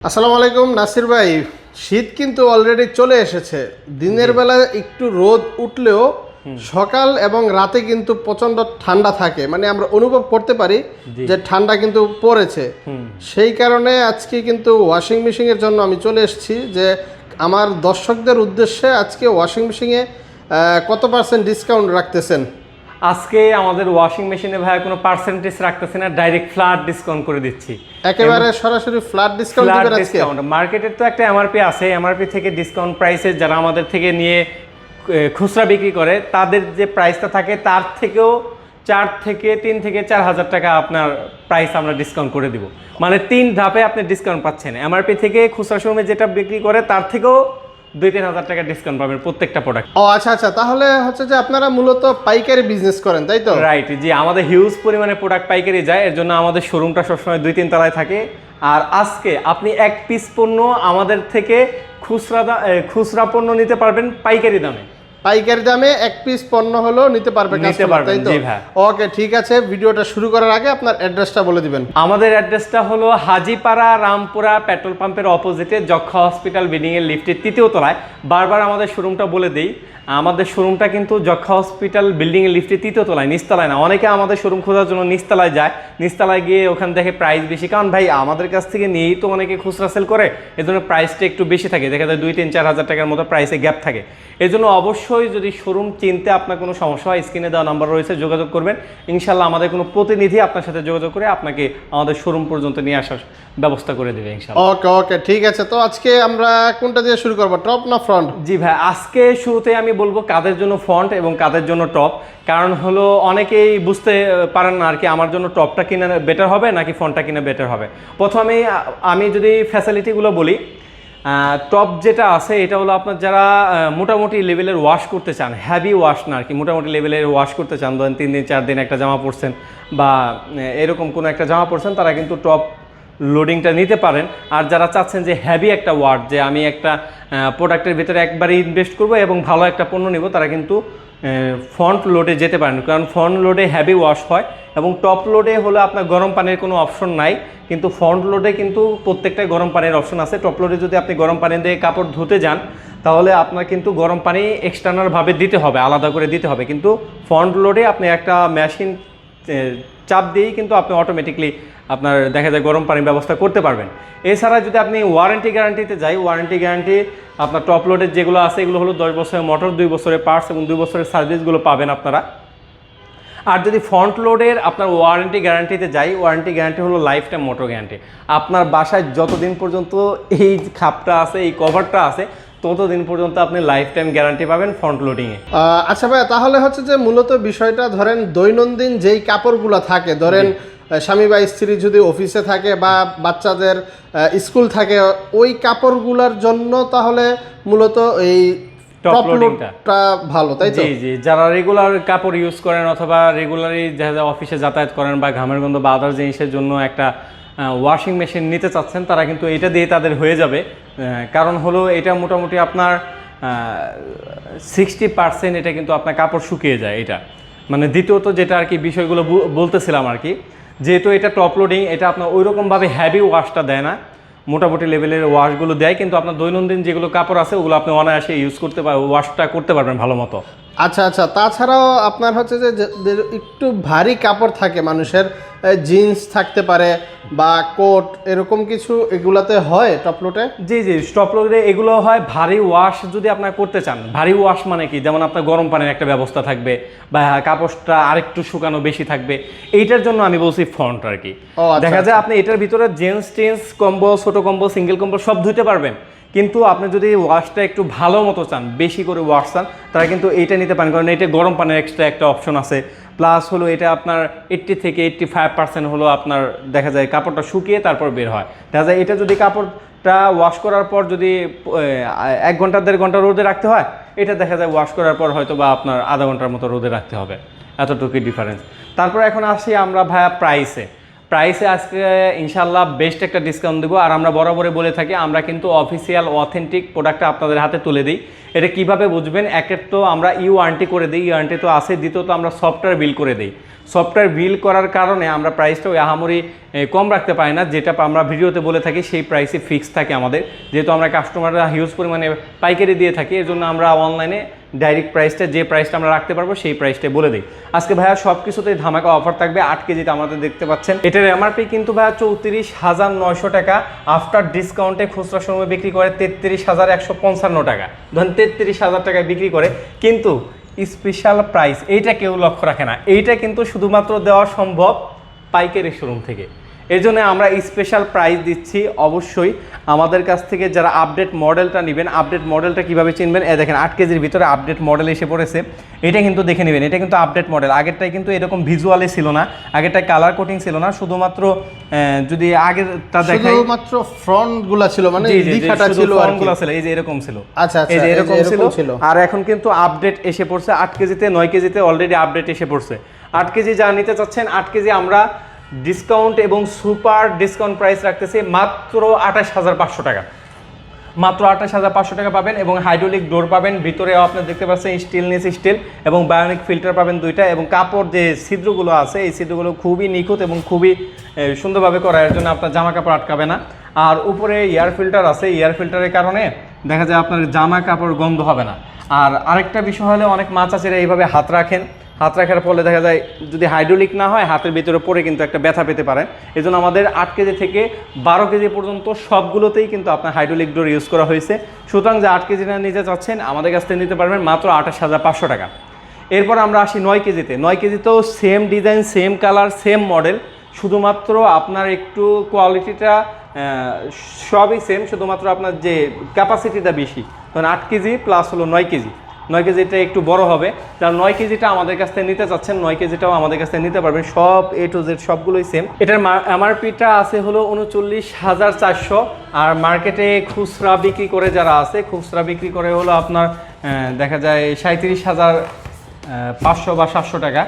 আসসালামু আলাইকুম নাসির ভাই। শীত কিন্তু অলরেডি চলে এসেছে। দিনের বেলা একটু রোদ উঠলেও সকাল এবং রাতে কিন্তু প্রচণ্ড ঠান্ডা থাকে, মানে আমরা অনুভব করতে পারি যে ঠান্ডা কিন্তু পড়েছে। সেই কারণে আজকে কিন্তু ওয়াশিং মেশিনের জন্য আমি চলে এসেছি যে আমার দর্শকদের উদ্দেশ্যে আজকে ওয়াশিং মেশিনে কত পার্সেন্ট ডিসকাউন্ট রাখতেছেন? আজকে আমাদের ওয়াশিং মেশিনে ভাই কোনো পার্সেন্টেজ রাখতেছি না, ডাইরেক্ট ফ্ল্যাট ডিসকাউন্ট করে দিচ্ছি। একেবারে সরাসরি ফ্ল্যাট ডিসকাউন্ট দিবেন আজকে? মার্কেটের তো একটা এমআরপি আছে, এমআরপি থেকে ডিসকাউন্ট প্রাইসে যারা আমাদের থেকে নিয়ে খুচরা বিক্রি করে তাদের যে প্রাইসটা থাকে তার থেকেও 3 থেকে 4 হাজার টাকা আপনার প্রাইস আমরা ডিসকাউন্ট করে দিব। মানে 3 ধাপে আপনি ডিসকাউন্ট পাচ্ছেন। এমআরপি থেকে খুচরা শোরুমে যেটা বিক্রি করে তার থেকেও 2-3 হাজার টাকা ডিসকাউন্ট পাবেন প্রত্যেকটা প্রোডাক্ট। ও আচ্ছা আচ্ছা, তাহলে হচ্ছে যে আপনারা মূলত পাইকারি বিজনেস করেন, তাই তো? রাইট, জি, আমাদের হিউজ পরিমাণে প্রোডাক্ট পাইকারি যায়, এর জন্য আমাদের শোরুমটা সবসময় 2-3 তলায় থাকে। আর আজকে আপনি এক পিস পণ্য আমাদের থেকে খুচরা পণ্য নিতে পারবেন পাইকারি দামে। পাইকারি দামে এক পিস পণ্য হলো নিতে পারবে কাস্টমার, তাই তো? ওকে, ঠিক আছে। ভিডিওটা শুরু করার আগে আপনার অ্যাড্রেসটা বলে দিবেন। আমাদের অ্যাড্রেসটা হলো হাজীপাড়া রামপুরা পেট্রোল পাম্পের অপোজিটে যক্ষা হসপিটাল বিল্ডিং এর লিফটের 3য় তলায়। বারবার আমাদের শোরুমটা বলে দেই, আমাদের শোরুমটা কিন্তু যক্ষা হসপিটাল বিল্ডিং এর লিফটের 3য় তলায়, নিচতলায় না। অনেকে আমাদের শোরুম খোঁজার জন্য নিচতলায় যায়, নিচতলায় গিয়ে ওখানে দেখে প্রাইস বেশি, কারণ ভাই আমাদের কাছ থেকে নিয়েই তো অনেকে খুচরা সেল করে, এজন্য প্রাইসটা একটু বেশি থাকে, দেখা যায় 2-3-4 হাজার টাকার মতো প্রাইসে গ্যাপ থাকে। এজন্য অবশ্যই যদি শোরুম চিনতে আপনার কোনো সমস্যা হয়, স্ক্রিনে দেওয়া নাম্বার রয়েছে, যোগাযোগ করবেন। ইনশাল্লাহ আমাদের কোনো প্রতিনিধি আপনার সাথে যোগাযোগ করে আপনাকে আমাদের শোরুম পর্যন্ত নিয়ে আসার ব্যবস্থা করে দেবে ইনশাল্লাহ। ওকে ওকে, ঠিক আছে। তো আজকে আমরা কোনটা দিয়ে শুরু করব, টপ না ফ্রন্ট? জি ভাই, আজকে শুরুতে আমি বলবো কাদের জন্য ফ্রন্ট এবং কাদের জন্য টপ। কারণ হলো অনেকেই বুঝতে পারেন না আর কি, আমার জন্য টপটা কিনা বেটার হবে নাকি ফ্রন্টটা কিনা বেটার হবে। প্রথমে আমি যদি ফ্যাসিলিটিগুলো বলি, টপ যেটা আছে এটা হলো আপনার যারা মোটামুটি লেভেলের ওয়াশ করতে চান, হ্যাভি ওয়াশ না আর কি, মোটামুটি লেভেলের ওয়াশ করতে চান, ধরেন 3 দিন 4 দিন একটা জামা পরছেন বা এরকম কোনো একটা জামা পরছেন, তারা কিন্তু টপ লোডিংটা নিতে পারেন। আর যারা চাচ্ছেন যে হ্যাভি একটা ওয়াট, যে আমি একটা প্রোডাক্টের ভিতরে একবারে ইনভেস্ট করব এবং ভালো একটা পণ্য নেব, তারা কিন্তু ফ্রন্ট লোডে যেতে পারেন। কারণ ফ্রন্ট লোডে হ্যাভি ওয়াশ হয় এবং টপ লোডে হলে আপনার গরম পানির কোনো অপশন নাই, কিন্তু ফ্রন্ট লোডে কিন্তু প্রত্যেকটাই গরম পানির অপশন আছে। টপ লোডে যদি আপনি গরম পানি দিয়ে কাপড় ধুতে যান তাহলে আপনার কিন্তু গরম পানি এক্সটার্নালভাবে দিতে হবে, আলাদা করে দিতে হবে। কিন্তু ফ্রন্ট লোডে আপনি একটা মেশিন চাপ দিয়েই কিন্তু আপনি অটোমেটিকলি আপনার দেখা যায় গরম পানির ব্যবস্থা করতে পারবেন। এছাড়া যদি আপনি ওয়ারেন্টি গ্যারান্টিতে যাই, ওয়ারেন্টি গ্যারান্টি আপনার টপ লোডের যেগুলো আছে এগুলো হলো 10 বছরের মোটর, 2 বছরের পার্টস এবং 2 বছরের সার্ভিসগুলো পাবেন আপনারা। আর যদি ফ্রন্ট লোডের আপনার ওয়ারেন্টি গ্যারান্টিতে যাই, ওয়ারেন্টি গ্যারান্টি হলো লাইফ টাইম মোটর গ্যারান্টি। আপনার বাসায় যতদিন পর্যন্ত এই খাপটা আছে, এই কভারটা আছে, ততদিন পর্যন্ত আপনি লাইফ টাইম গ্যারান্টি পাবেন ফ্রন্ট লোডিংয়ে। আচ্ছা ভাই, তাহলে হচ্ছে যে মূলত বিষয়টা ধরেন দৈনন্দিন যেই কাপড়গুলো থাকে, ধরেন স্বামী বা স্ত্রী যদি অফিসে থাকে বা বাচ্চাদের স্কুল থাকে, ওই কাপড়গুলোর জন্য তাহলে মূলত এই টপ লোডটা ভালো, তাই তো? জি জি, যারা রেগুলার কাপড় ইউজ করেন অথবা রেগুলারই যারা অফিসে যাতায়াত করেন বা ঘামের গন্ধ বা আদার জিনিসের জন্য একটা ওয়াশিং মেশিন নিতে চাচ্ছেন, তারা কিন্তু এটা দিয়ে তাদের হয়ে যাবে। কারণ হলো এটা মোটামুটি আপনার 60% এটা কিন্তু আপনার কাপড় শুকিয়ে যায়। এটা মানে দ্বিতীয়ত যেটা আর কি বিষয়গুলো বলতেছিলাম আর কি, যেহেতু এটা টপ লোডিং, এটা আপনার ওইরকমভাবে হ্যাভি ওয়াশটা দেয় না, মোটামুটি লেভেলের ওয়াশগুলো দেয়, কিন্তু আপনার দৈনন্দিন যেগুলো কাপড় আছে ওগুলো আপনি অনায়াসে ইউজ করতে পারবেন, ওয়াশটা করতে পারবেন ভালো মতো। আচ্ছা আচ্ছা, তাছাড়াও আপনার হচ্ছে যে একটু ভারী কাপড় থাকে মানুষের, জিন্স থাকতে পারে বা কোট, এরকম কিছু এগুলাতে হয় টপ লোডে? জি জি, টপ লোডে এগুলো হয়। ভারী ওয়াশ যদি আপনার করতে চান, ভারী ওয়াশ মানে কি, যেমন আপনার গরম পানির একটা ব্যবস্থা থাকবে বা কাপড়টা আরেকটু শুকানো বেশি থাকবে, এইটার জন্য আমি বলছি ফ্রন্ট আর কি। দেখা যায় আপনি এটার ভিতরে জেন্টস টেন্স কম্বল, ছোট কম্বল, সিঙ্গেল কম্বল সব ধুতে পারবেন, কিন্তু আপনি যদি ওয়াশটা একটু ভালো মতো চান, বেশি করে ওয়াশ চান, তারা কিন্তু এইটা নিতে পারেন, কারণ এটা গরম পানির এক্সট্রা একটা অপশন আছে। প্লাস হলো এটা আপনার 80 থেকে 85% হলো আপনার দেখা যায় কাপড়টা শুকিয়ে তারপর বের হয়। দেখা যায় এটা যদি কাপড়টা ওয়াশ করার পর যদি 1 ঘন্টা 1.5 ঘন্টা রোদে রাখতে হয়, এটা দেখা যায় ওয়াশ করার পর হয়তো বা আপনার আধা ঘন্টার মতো রোদে রাখতে হবে, এতটুকুই ডিফারেন্স। তারপর এখন আসি আমরা ভাইয়া প্রাইসে আজকে ইনশাল্লাহ বেস্ট একটা ডিসকাউন্ট দেবো। আর আমরা বরাবরই বলে থাকি আমরা কিন্তু অফিসিয়াল অথেন্টিক প্রোডাক্টটা আপনাদের হাতে তুলে দিই। এটা কিভাবে বুঝবেন? একের তো আমরা ওয়ারেন্টি করে দিই, ওয়ারেন্টি তো আছে, দ্বিতীয়ত আমরা সফটওয়্যার বিল করে দিই। সফটওয়্যার বিল করার কারণে আমরা প্রাইসটা ওই আহামরি কম রাখতে পারি না, যেটা আমরা ভিডিওতে বলে থাকি সেই প্রাইসে ফিক্স থাকে আমাদের, যেহেতু আমরা কাস্টমাররা হিউজ পরিমাণে পাইকারি দিয়ে থাকি, এর জন্য আমরা অনলাইনে ডাইরেক্ট প্রাইসটা, যে প্রাইসটা আমরা রাখতে পারবো সেই প্রাইসটাই বলে দিই। আজকে ভাইয়া সব কিছুতেই ধামাকা অফার থাকবে। 8 কেজিতে আমাদের দেখতে পাচ্ছেন, এটার এমআরপি কিন্তু ভাইয়া 34,900 টাকা, আফটার ডিসকাউন্টে খুচরা শোরুমে বিক্রি করে 33,155 টাকা। ধরেন 33,000 টাকায় বিক্রি করে, কিন্তু স্পেশাল প্রাইস এইটা কেউ লক্ষ্য রাখে না। এইটা কিন্তু শুধুমাত্র দেওয়া সম্ভব পাইকারি শোরুম থেকে। এই জন্য আমরা স্পেশাল প্রাইস দিচ্ছি। অবশ্যই আমাদের কাছ থেকে যারা আপডেট মডেলটা নেবেন, আপডেট মডেলটা কীভাবে চিনবেন? দেখেন 8 কেজির ভিতরে আপডেট মডেল এসে পড়েছে, এটা কিন্তু দেখে নেবেন। এটা কিন্তু আপডেট মডেল, আগেরটাই কিন্তু এরকম ভিজুয়ালে ছিল না, আগেরটাই কালার কোটিং ছিল না, শুধুমাত্র যদি আগেরটা দেখাই শুধুমাত্র ফ্রন্টগুলো ছিল, মানে লেখাটা ছিল আর কি, ছিল এই যে এরকম ছিল। আচ্ছা আচ্ছা, এই যে এরকম ছিল। আর এখন কিন্তু আপডেট এসে পড়ছে 8 কেজিতে, 9 কেজিতে অলরেডি আপডেট এসে পড়ছে। 8 কেজি যা নিতে চাচ্ছেন, 8 কেজি আমরা ডিসকাউন্ট এবং সুপার ডিসকাউন্ট প্রাইস রাখতেছি মাত্র 28,500 টাকা। মাত্র 28,500 টাকা পাবেন, এবং হাইড্রোলিক ডোর পাবেন, ভিতরেও আপনি দেখতে পাচ্ছেন স্টেনলেস স্টিল এবং বায়োনিক ফিল্টার পাবেন দুইটা, এবং কাপড় যে ছিদ্রগুলো আছে এই ছিদ্রগুলো খুবই নিখুঁত এবং খুবই সুন্দরভাবে করা, এর জন্য আপনার জামা কাপড় আটকাবে না। আর উপরে এয়ার ফিল্টার আছে, এয়ার ফিল্টারের কারণে দেখা যায় আপনার জামা কাপড় গন্ধ হবে না। আর আরেকটা বিষয় হলে, অনেক মাছ আছে এইভাবে হাত রাখেন, হাত রাখার ফলে দেখা যায় যদি হাইড্রোলিক না হয় হাতের ভিতরে পড়ে কিন্তু একটা ব্যথা পেতে পারেন। এই জন্য আমাদের 8 কেজি থেকে 12 কেজি পর্যন্ত সবগুলোতেই কিন্তু আপনার হাইড্রোলিক ডোর ইউজ করা হয়েছে। সুতরাং যে 8 কেজি না নিতে চাচ্ছেন আমাদের কাছ থেকে নিতে পারবেন মাত্র 28,500 টাকা। এরপর আমরা আসি 9 কেজিতে। 9 কেজিতেও same design, same colour, same model, শুধুমাত্র আপনার একটু কোয়ালিটিটা সবই সেম, শুধুমাত্র আপনার যে ক্যাপাসিটিটা বেশি। কারণ 8 কেজি প্লাস হলো 9 কেজি, 9 কেজিটা একটু বড় হবে। যারা 9 কেজিটা আমাদের কাছ থেকে নিতে চাচ্ছেন, 9 কেজিটাও আমাদের কাছ থেকে নিতে পারবেন, সব A to Z সবগুলোই সেম। এটার এমআরপিটা আছে হলো 39,400, আর মার্কেটে খুচরা বিক্রি করে যারা আছে, খুচরা বিক্রি করে হলো আপনার দেখা যায় 37,500 বা 700 টাকা।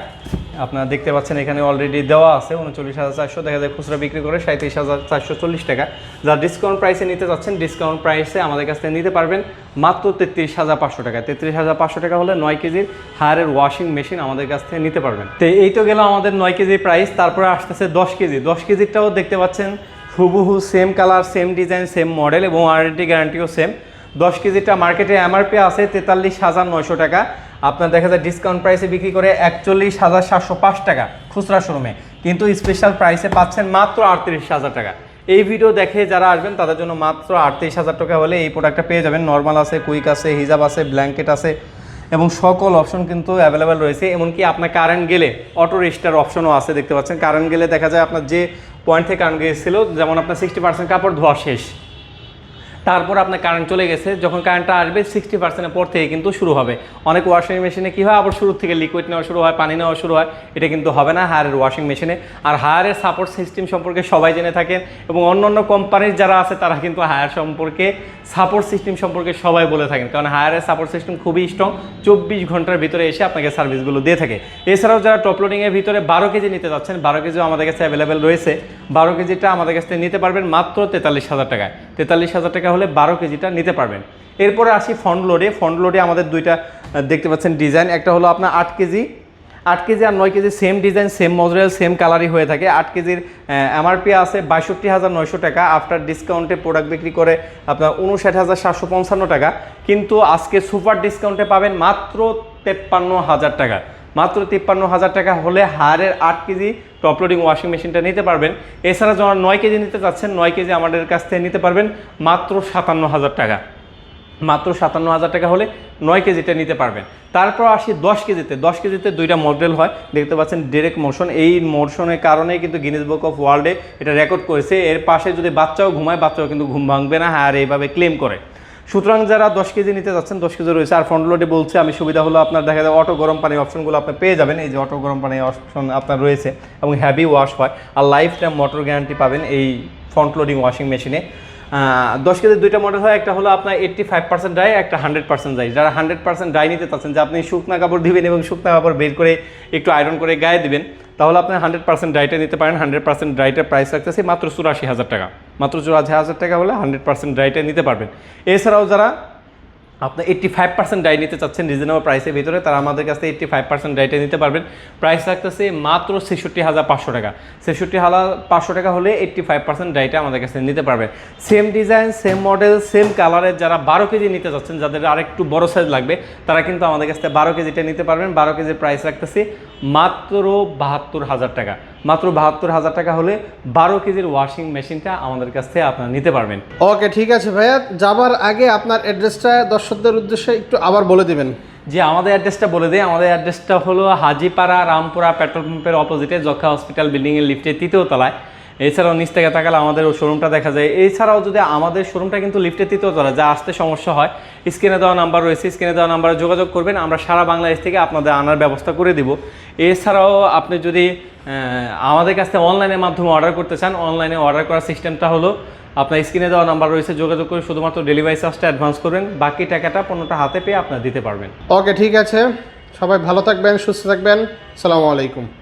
আপনারা দেখতে পাচ্ছেন এখানে অলরেডি দেওয়া আছে 39,400, দেখা যায় খুচরা বিক্রি করে 37,440 টাকা। যারা ডিসকাউন্ট প্রাইসে নিতে চাচ্ছেন, ডিসকাউন্ট প্রাইসে আমাদের কাছ থেকে নিতে পারবেন মাত্র 33,500 টাকা। 33,500 টাকা হলে 9 কেজির হায়ারের ওয়াশিং মেশিন আমাদের কাছ থেকে নিতে পারবেন। তো এই তো গেল আমাদের 9 কেজির প্রাইস। তারপরে আসতেছে 10 কেজি। 10 কেজিটাও দেখতে পাচ্ছেন হুবহু same colour, same design, same model, এবং ওয়ারেন্টি গ্যারান্টিও সেম। 10 কেজিটা মার্কেটে এমআরপি আছে 43,900 টাকা, আপনার দেখা যায় ডিসকাউন্ট প্রাইসে বিক্রি করে 41,705 টাকা খুচরা শোরুমে, কিন্তু স্পেশাল প্রাইসে পাচ্ছেন মাত্র 38,000 টাকা। এই ভিডিও দেখে যারা আসবেন তাদের জন্য মাত্র 38,000 টাকা হলে এই প্রোডাক্টটা পেয়ে যাবেন। নর্মাল আছে, কুইক আছে, হিজাব আছে, ব্ল্যাঙ্কেট আছে, এবং সকল অপশন কিন্তু অ্যাভেলেবেল রয়েছে। এমনকি আপনার কারেন্ট গেলে অটো রেস্টার অপশনও আছে, দেখতে পাচ্ছেন। কারেন্ট গেলে দেখা যায় আপনার যে পয়েন্ট থেকে কারেন্ট গিয়েছিল, যেমন আপনার 60% কাপড় ধোয়া শেষ, তারপর আপনার কারেন্ট চলে গেছে, যখন কারেন্টটা আসবে 60%-এর পর থেকে কিন্তু শুরু হবে। অনেক ওয়াশিং মেশিনে কী হয়, আবার শুরু থেকে লিকুইড নেওয়া শুরু হয়, পানি নেওয়া শুরু হয়, এটা কিন্তু হবে না হায়ারের ওয়াশিং মেশিনে। আর হায়ারের সাপোর্ট সিস্টেম সম্পর্কে সবাই জেনে থাকেন, এবং অন্য কোম্পানির যারা আছে তারা কিন্তু হায়ার সম্পর্কে, সাপোর্ট সিস্টেম সম্পর্কে সবাই বলে থাকেন, কারণ হায়ারের সাপোর্ট সিস্টেম খুবই স্ট্রং, 24 ঘন্টার ভিতরে এসে আপনাকে সার্ভিসগুলো দিয়ে থাকে। এছাড়াও যারা টপ লোডিংয়ের ভিতরে 12 কেজি নিতে যাচ্ছেন, 12 কেজিও আমাদের কাছে অ্যাভেলেবেল রয়েছে। 12 কেজিটা আমাদের কাছ থেকে নিতে পারবেন মাত্র 43,000 টাকায়। 43,000 টাকা হলে 12 কেজিটা নিতে পারবেন। এরপরে আসি ফ্রন্ট লোডে। ফ্রন্ট লোডে আমাদের দুইটা দেখতে পাচ্ছেন ডিজাইন, একটা হলো আপনার 8 কেজি আর 9 KG same design, same model, same কালারই হয়ে থাকে। 8 কেজির এমআরপি আছে 62,900 টাকা, আফটার ডিসকাউন্টে প্রোডাক্ট বিক্রি করে আপনার 59,755 টাকা, কিন্তু আজকে সুপার ডিসকাউন্টে পাবেন মাত্র 53,000 টাকা। মাত্র 53,000 টাকা হলে হায়ারের 8 কেজি টপ লোডিং ওয়াশিং মেশিনটা নিতে পারবেন। এছাড়া যারা 9 কেজি নিতে চাচ্ছেন, 9 কেজি আমাদের কাছ থেকে নিতে পারবেন মাত্র 57,000 টাকা। মাত্র 57,000 টাকা হলে 9 কেজিটা নিতে পারবেন। তারপর আসি 10 কেজিতে। 10 কেজিতে দুইটা মডেল হয়, দেখতে পাচ্ছেন ডিরেক্ট মোশন। এই মোশনের কারণেই কিন্তু গিনেস বুক অফ ওয়ার্ল্ডে এটা রেকর্ড করেছে। এর পাশে যদি বাচ্চাও ঘুমায়, বাচ্চাও কিন্তু ঘুম ভাঙবে না, আর এইভাবে ক্লেম করে। সুতরাং যারা 10 কেজি নিতে যাচ্ছেন, 10 কেজি রয়েছে। আর ফ্রন্ট লোডে বলছে আমি, সুবিধা হলো আপনার দেখা যায় অটো গরম পানির অপশনগুলো আপনি পেয়ে যাবেন। এই যে অটো গরম পানির অপশন আপনার রয়েছে, এবং হ্যাভি ওয়াশ হয়, আর লাইফ টাইম মোটর গ্যারান্টি পাবেন এই ফ্রন্ট লোডিং ওয়াশিং মেশিনে। 10 কেজির দুইটা মডেল হয়, একটা হলো আপনার 85% ড্রাই, একটা 100% ড্রাই। যারা 100% ড্রাই নিতে চাচ্ছেন, যে আপনি শুকনা কাপড় দিবেন এবং শুকনা কাপড় বের করে একটু আয়রন করে গায়ে দিবেন, তাহলে আপনি 100% ড্রাইটা নিতে পারেন। 100% ড্রাইটার প্রাইস রাখতেছি মাত্র 84,000 টাকা। মাত্র 84,000 টাকা হলে 100% ড্রাইটা নিতে পারবেন। এছাড়াও যারা আপনি 85% ডাই নিতে চাচ্ছেন রিজনেবল প্রাইসের ভিতরে, তারা আমাদের কাছে 85% ডাইটা নিতে পারবেন। প্রাইস রাখতেছে মাত্র ৬৬,৫০০ টাকা। ৬৬,৫০০ টাকা হলে 85% ডাইটা আমাদের কাছে নিতে পারবেন। Same design, same model, same কালারের যারা 12 কেজি নিতে চাচ্ছেন, যাদের আরেকটু বড় সাইজ লাগবে, তারা কিন্তু আমাদের কাছে 12 কেজিটা নিতে পারবেন। 12 কেজির প্রাইস রাখতেছি মাত্র ৭২,০০০ টাকা। মাত্র ৭২,০০০ টাকা হলে 12 কেজির ওয়াশিং মেশিনটা আমাদের কাছ থেকে আপনারা নিতে পারবেন। ওকে, ঠিক আছে ভাইয়া, যাবার আগে আপনার অ্যাড্রেসটা দর্শকদের উদ্দেশ্যে একটু আবার বলে দিবেন। যে আমাদের অ্যাড্রেসটা বলে দেয়, আমাদের অ্যাড্রেসটা হলো হাজিপাড়া রামপুরা পেট্রোল পাম্পের অপোজিটে যক্ষা হসপিটাল বিল্ডিংয়ের লিফটের ৩য় তলায়। এছাড়াও নিচ থেকে তাকালে আমাদের শোরুমটা দেখা যায়। এছাড়াও যদি আমাদের শোরুমটা কিন্তু লিফটের ৩য় তলায়, যা আসতে সমস্যা হয়, স্ক্রিনে দেওয়া নাম্বার রয়েছে, স্ক্রিনে দেওয়া নাম্বারে যোগাযোগ করবেন, আমরা সারা বাংলাদেশ থেকে আপনাদের আনার ব্যবস্থা করে দিব। এছাড়াও আপনি যদি আমাদের কাছ থেকে অনলাইনের মাধ্যমে অর্ডার করতে চান, অনলাইনে অর্ডার করার সিস্টেমটা হলো আপনার স্ক্রিনে দেওয়া নাম্বার রয়েছে, যোগাযোগ করে শুধুমাত্র ডেলিভারি চার্জটা অ্যাডভান্স করবেন, বাকি টাকাটা পণ্যটা হাতে পেয়ে আপনারা দিতে পারবেন। ওকে, ঠিক আছে, সবাই ভালো থাকবেন, সুস্থ থাকবেন, আসসালামু আলাইকুম।